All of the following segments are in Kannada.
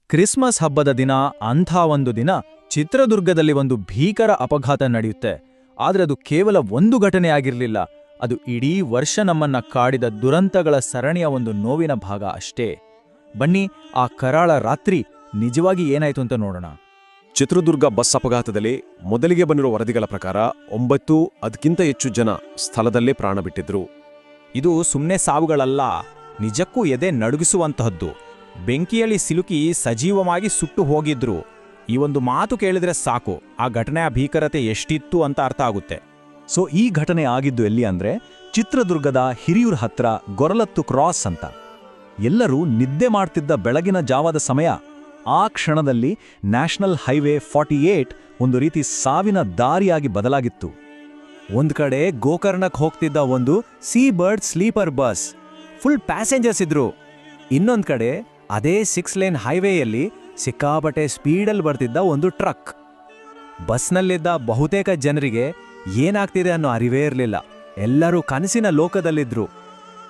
ಕ್ರಿಸ್ಮಸ್ ಹಬ್ಬದ ದಿನ ಅಂಥ ಒಂದು ದಿನ ಚಿತ್ರದುರ್ಗದಲ್ಲಿ ಒಂದು ಭೀಕರ ಅಪಘಾತ ನಡೆಯುತ್ತೆ. ಆದ್ರೆ ಅದು ಕೇವಲ ಒಂದು ಘಟನೆ ಆಗಿರಲಿಲ್ಲ, ಅದು ಇಡೀ ವರ್ಷ ನಮ್ಮನ್ನ ಕಾಡಿದ ದುರಂತಗಳ ಸರಣಿಯ ಒಂದು ನೋವಿನ ಭಾಗ ಅಷ್ಟೇ. ಬನ್ನಿ, ಆ ಕರಾಳ ರಾತ್ರಿ ನಿಜವಾಗಿ ಏನಾಯ್ತು ಅಂತ ನೋಡೋಣ. ಚಿತ್ರದುರ್ಗ ಬಸ್ ಅಪಘಾತದಲ್ಲಿ ಮೊದಲಿಗೆ ಬಂದಿರೋ ವರದಿಗಳ ಪ್ರಕಾರ 9 ಅದಕ್ಕಿಂತ ಹೆಚ್ಚು ಜನ ಸ್ಥಳದಲ್ಲೇ ಪ್ರಾಣ ಬಿಟ್ಟಿದ್ರು. ಇದು ಸುಮ್ಮನೆ ಸಾವುಗಳಲ್ಲ, ನಿಜಕ್ಕೂ ಎದೆ ನಡುಗಿಸುವಂತಹದ್ದು. ಬೆಂಕಿಯಲ್ಲಿ ಸಿಲುಕಿ ಸಜೀವವಾಗಿ ಸುಟ್ಟು ಹೋಗಿದ್ರು. ಈ ಒಂದು ಮಾತು ಕೇಳಿದ್ರೆ ಸಾಕು, ಆ ಘಟನೆಯ ಭೀಕರತೆ ಎಷ್ಟಿತ್ತು ಅಂತ ಅರ್ಥ ಆಗುತ್ತೆ. ಸೊ ಈ ಘಟನೆ ಆಗಿದ್ದು ಎಲ್ಲಿ ಅಂದ್ರೆ ಚಿತ್ರದುರ್ಗದ ಹಿರಿಯೂರ್ ಹತ್ರ ಗೊರಲತ್ತು ಕ್ರಾಸ್ ಅಂತ. ಎಲ್ಲರೂ ನಿದ್ದೆ ಮಾಡ್ತಿದ್ದ ಬೆಳಗಿನ ಜಾವದ ಸಮಯ. ಆ ಕ್ಷಣದಲ್ಲಿ ನ್ಯಾಷನಲ್ ಹೈವೇ 48 ಒಂದು ರೀತಿ ಸಾವಿನ ದಾರಿಯಾಗಿ ಬದಲಾಗಿತ್ತು. ಒಂದ್ ಕಡೆ ಗೋಕರ್ಣಕ್ಕೆ ಹೋಗ್ತಿದ್ದ ಒಂದು Seabird sleeper bus, full passengers ಇದ್ರು. ಇನ್ನೊಂದ್ ಕಡೆ ಅದೇ 6 ಲೇನ್ ಹೈವೇಯಲ್ಲಿ ಸಿಕ್ಕಾಪಟ್ಟೆ ಸ್ಪೀಡಲ್ಲಿ ಬರ್ತಿದ್ದ ಒಂದು ಟ್ರಕ್. ಬಸ್ನಲ್ಲಿದ್ದ ಬಹುತೇಕ ಜನರಿಗೆ ಏನಾಗ್ತಿದೆ ಅನ್ನೋ ಅರಿವೇ ಇರಲಿಲ್ಲ. ಎಲ್ಲರೂ ಕನಸಿನ ಲೋಕದಲ್ಲಿದ್ರು.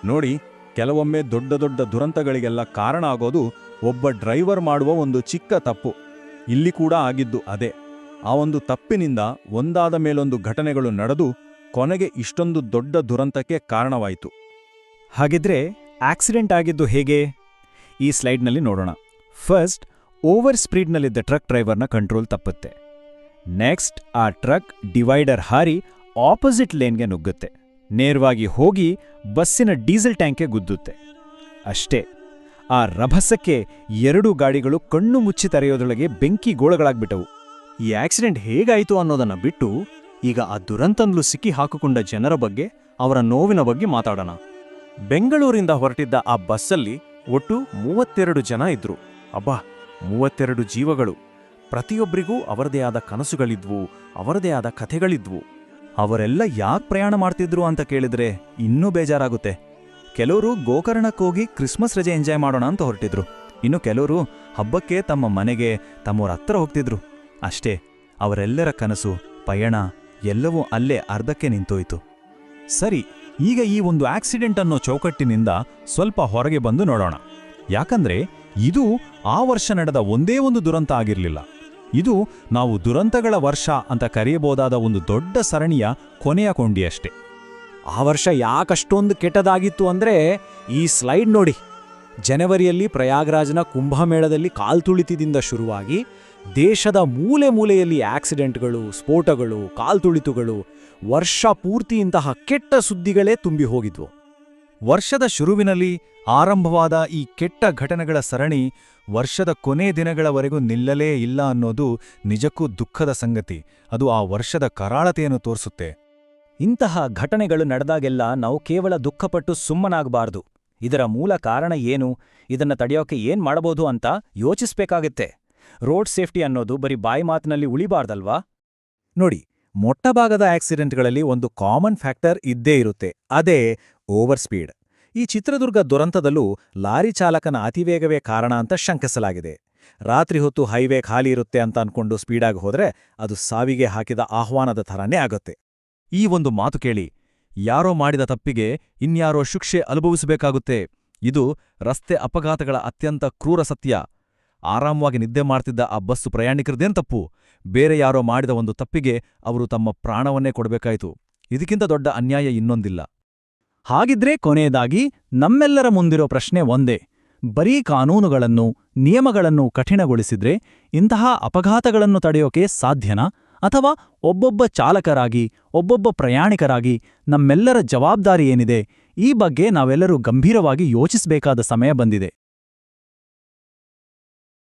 ನೋಡಿ, ಕೆಲವೊಮ್ಮೆ ದೊಡ್ಡ ದೊಡ್ಡ ದುರಂತಗಳಿಗೆಲ್ಲ ಕಾರಣ ಆಗೋದು ಒಬ್ಬ ಡ್ರೈವರ್ ಮಾಡುವ ಒಂದು ಚಿಕ್ಕ ತಪ್ಪು. ಇಲ್ಲಿ ಕೂಡ ಆಗಿದ್ದು ಅದೇ. ಆ ಒಂದು ತಪ್ಪಿನಿಂದ ಒಂದಾದ ಮೇಲೊಂದು ಘಟನೆಗಳು ನಡೆದು ಕೊನೆಗೆ ಇಷ್ಟೊಂದು ದೊಡ್ಡ ದುರಂತಕ್ಕೆ ಕಾರಣವಾಯಿತು. ಹಾಗಿದ್ರೆ ಆಕ್ಸಿಡೆಂಟ್ ಆಗಿದ್ದು ಹೇಗೆ? ಈ ಸ್ಲೈಡ್ನಲ್ಲಿ ನೋಡೋಣ. ಫಸ್ಟ್, ಓವರ್ ಸ್ಪೀಡ್ನಲ್ಲಿದ್ದ ಟ್ರಕ್ ಡ್ರೈವರ್ನ ಕಂಟ್ರೋಲ್ ತಪ್ಪುತ್ತೆ. ನೆಕ್ಸ್ಟ್, ಆ ಟ್ರಕ್ ಡಿವೈಡರ್ ಹಾರಿ ಆಪೋಸಿಟ್ ಲೇನ್ಗೆ ನುಗ್ಗುತ್ತೆ. ನೇರವಾಗಿ ಹೋಗಿ ಬಸ್ಸಿನ ಡೀಸೆಲ್ ಟ್ಯಾಂಕ್ಗೆ ಗುದ್ದುತ್ತೆ. ಅಷ್ಟೇ, ಆ ರಭಸಕ್ಕೆ 2 ಗಾಡಿಗಳು ಕಣ್ಣು ಮುಚ್ಚಿ ತೆರೆಯೋದ್ರೊಳಗೆ ಬೆಂಕಿ ಗೋಳಗಳಾಗ್ಬಿಟ್ಟವು. ಈ ಆಕ್ಸಿಡೆಂಟ್ ಹೇಗಾಯಿತು ಅನ್ನೋದನ್ನ ಬಿಟ್ಟು ಈಗ ಆ ದುರಂತಂದ್ಲು ಸಿಕ್ಕಿ ಹಾಕಿಕೊಂಡ ಜನರ ಬಗ್ಗೆ, ಅವರ ನೋವಿನ ಬಗ್ಗೆ ಮಾತಾಡೋಣ. ಬೆಂಗಳೂರಿಂದ ಹೊರಟಿದ್ದ ಆ ಬಸ್ಸಲ್ಲಿ ಒಟ್ಟು 32 ಜನ ಇದ್ರು. ಅಬ್ಬಾ, 32 ಜೀವಗಳು. ಪ್ರತಿಯೊಬ್ಬರಿಗೂ ಅವರದೇ ಆದ ಕನಸುಗಳಿದ್ವು, ಅವರದೇ ಆದ ಕಥೆಗಳಿದ್ವು. ಅವರೆಲ್ಲ ಯಾಕೆ ಪ್ರಯಾಣ ಮಾಡ್ತಿದ್ರು ಅಂತ ಕೇಳಿದ್ರೆ ಇನ್ನೂ ಬೇಜಾರಾಗುತ್ತೆ. ಕೆಲವರು ಗೋಕರ್ಣಕ್ಕೋಗಿ ಕ್ರಿಸ್ಮಸ್ ರಜೆ ಎಂಜಾಯ್ ಮಾಡೋಣ ಅಂತ ಹೊರಟಿದ್ರು. ಇನ್ನು ಕೆಲವರು ಹಬ್ಬಕ್ಕೆ ತಮ್ಮ ಮನೆಗೆ, ತಮ್ಮವ್ರ ಹತ್ರ ಹೋಗ್ತಿದ್ರು. ಅಷ್ಟೇ, ಅವರೆಲ್ಲರ ಕನಸು, ಪಯಣ ಎಲ್ಲವೂ ಅಲ್ಲೇ ಅರ್ಧಕ್ಕೆ ನಿಂತೋಯ್ತು. ಸರಿ, ಈಗ ಈ ಒಂದು ಆಕ್ಸಿಡೆಂಟ್ ಅನ್ನೋ ಚೌಕಟ್ಟಿನಿಂದ ಸ್ವಲ್ಪ ಹೊರಗೆ ಬಂದು ನೋಡೋಣ. ಯಾಕಂದ್ರೆ ಇದು ಆ ವರ್ಷ ನಡೆದ ಒಂದೇ ಒಂದು ದುರಂತ ಆಗಿರಲಿಲ್ಲ. ಇದು ನಾವು ದುರಂತಗಳ ವರ್ಷ ಅಂತ ಕರೆಯಬಹುದಾದ ಒಂದು ದೊಡ್ಡ ಸರಣಿಯ ಕೊನೆಯ ಕೊಂಡಿಯಷ್ಟೇ. ಆ ವರ್ಷ ಯಾಕಷ್ಟೊಂದು ಕೆಟ್ಟದಾಗಿತ್ತು ಅಂದ್ರೆ ಈ ಸ್ಲೈಡ್ ನೋಡಿ. ಜನವರಿಯಲ್ಲಿ ಪ್ರಯಾಗ್ರಾಜ್ನ ಕುಂಭಮೇಳದಲ್ಲಿ ಕಾಲ್ತುಳಿತದಿಂದ ಶುರುವಾಗಿ ದೇಶದ ಮೂಲೆ ಮೂಲೆಯಲ್ಲಿ ಆಕ್ಸಿಡೆಂಟ್ಗಳು, ಸ್ಫೋಟಗಳು, ಕಾಲ್ತುಳಿತುಗಳು, ವರ್ಷ ಪೂರ್ತಿ ಇಂತಹ ಕೆಟ್ಟ ಸುದ್ದಿಗಳೇ ತುಂಬಿ ಹೋಗಿದ್ವು. ವರ್ಷದ ಶುರುವಿನಲ್ಲಿ ಆರಂಭವಾದ ಈ ಕೆಟ್ಟ ಘಟನೆಗಳ ಸರಣಿ ವರ್ಷದ ಕೊನೆ ದಿನಗಳವರೆಗೂ ನಿಲ್ಲಲೇ ಇಲ್ಲ ಅನ್ನೋದು ನಿಜಕ್ಕೂ ದುಃಖದ ಸಂಗತಿ. ಅದು ಆ ವರ್ಷದ ಕರಾಳತೆಯನ್ನು ತೋರಿಸುತ್ತೆ. ಇಂತಹ ಘಟನೆಗಳು ನಡೆದಾಗೆಲ್ಲ ನಾವು ಕೇವಲ ದುಃಖಪಟ್ಟು ಸುಮ್ಮನಾಗಬಾರ್ದು. ಇದರ ಮೂಲ ಕಾರಣ ಏನು, ಇದನ್ನ ತಡೆಯೋಕೆ ಏನ್ ಮಾಡಬಹುದು ಅಂತ ಯೋಚಿಸ್ಬೇಕಾಗತ್ತೆ. ರೋಡ್ ಸೇಫ್ಟಿ ಅನ್ನೋದು ಬರೀ ಬಾಯಿ ಮಾತಿನಲ್ಲಿ ಉಳಿಬಾರ್ದಲ್ವಾ? ನೋಡಿ, ಮೊಟ್ಟಭಾಗದ ಆಕ್ಸಿಡೆಂಟ್ಗಳಲ್ಲಿ ಒಂದು ಕಾಮನ್ ಫ್ಯಾಕ್ಟರ್ ಇದ್ದೇ ಇರುತ್ತೆ, ಅದೇ ಓವರ್ ಸ್ಪೀಡ್. ಈ ಚಿತ್ರದುರ್ಗ ದುರಂತದಲ್ಲೂ ಲಾರಿ ಚಾಲಕನ ಅತಿವೇಗವೇ ಕಾರಣ ಅಂತ ಶಂಕಿಸಲಾಗಿದೆ. ರಾತ್ರಿ ಹೊತ್ತು ಹೈವೇ ಖಾಲಿ ಇರುತ್ತೆ ಅಂತ ಅನ್ಕೊಂಡು ಸ್ಪೀಡಾಗಿ ಹೋದ್ರೆ ಅದು ಸಾವಿಗೆ ಹಾಕಿದ ಆಹ್ವಾನದ ಥರನೇ ಆಗುತ್ತೆ. ಈ ಒಂದು ಮಾತು ಕೇಳಿ, ಯಾರೋ ಮಾಡಿದ ತಪ್ಪಿಗೆ ಇನ್ಯಾರೋ ಶಿಕ್ಷೆ ಅನುಭವಿಸಬೇಕಾಗುತ್ತೆ. ಇದು ರಸ್ತೆ ಅಪಘಾತಗಳ ಅತ್ಯಂತ ಕ್ರೂರ ಸತ್ಯ. ಆರಾಮವಾಗಿ ನಿದ್ದೆ ಮಾಡ್ತಿದ್ದ ಆ ಬಸ್ಸು ಪ್ರಯಾಣಿಕರದೇನು ತಪ್ಪು? ಬೇರೆ ಯಾರೋ ಮಾಡಿದ ಒಂದು ತಪ್ಪಿಗೆ ಅವರು ತಮ್ಮ ಪ್ರಾಣವನ್ನೇ ಕೊಡಬೇಕಾಯಿತು. ಇದಕ್ಕಿಂತ ದೊಡ್ಡ ಅನ್ಯಾಯ ಇನ್ನೊಂದಿಲ್ಲ. ಹಾಗಿದ್ರೆ ಕೊನೆಯದಾಗಿ ನಮ್ಮೆಲ್ಲರ ಮುಂದಿರೋ ಪ್ರಶ್ನೆ ಒಂದೇ. ಬರೀ ಕಾನೂನುಗಳನ್ನು, ನಿಯಮಗಳನ್ನು ಕಠಿಣಗೊಳಿಸಿದ್ರೆ ಇಂತಹ ಅಪಘಾತಗಳನ್ನು ತಡೆಯೋಕೆ ಸಾಧ್ಯನಾ? ಅಥವಾ ಒಬ್ಬೊಬ್ಬ ಚಾಲಕರಾಗಿ, ಒಬ್ಬೊಬ್ಬ ಪ್ರಯಾಣಿಕರಾಗಿ ನಮ್ಮೆಲ್ಲರ ಜವಾಬ್ದಾರಿ ಏನಿದೆ? ಈ ಬಗ್ಗೆ ನಾವೆಲ್ಲರೂ ಗಂಭೀರವಾಗಿ ಯೋಚಿಸಬೇಕಾದ ಸಮಯ ಬಂದಿದೆ.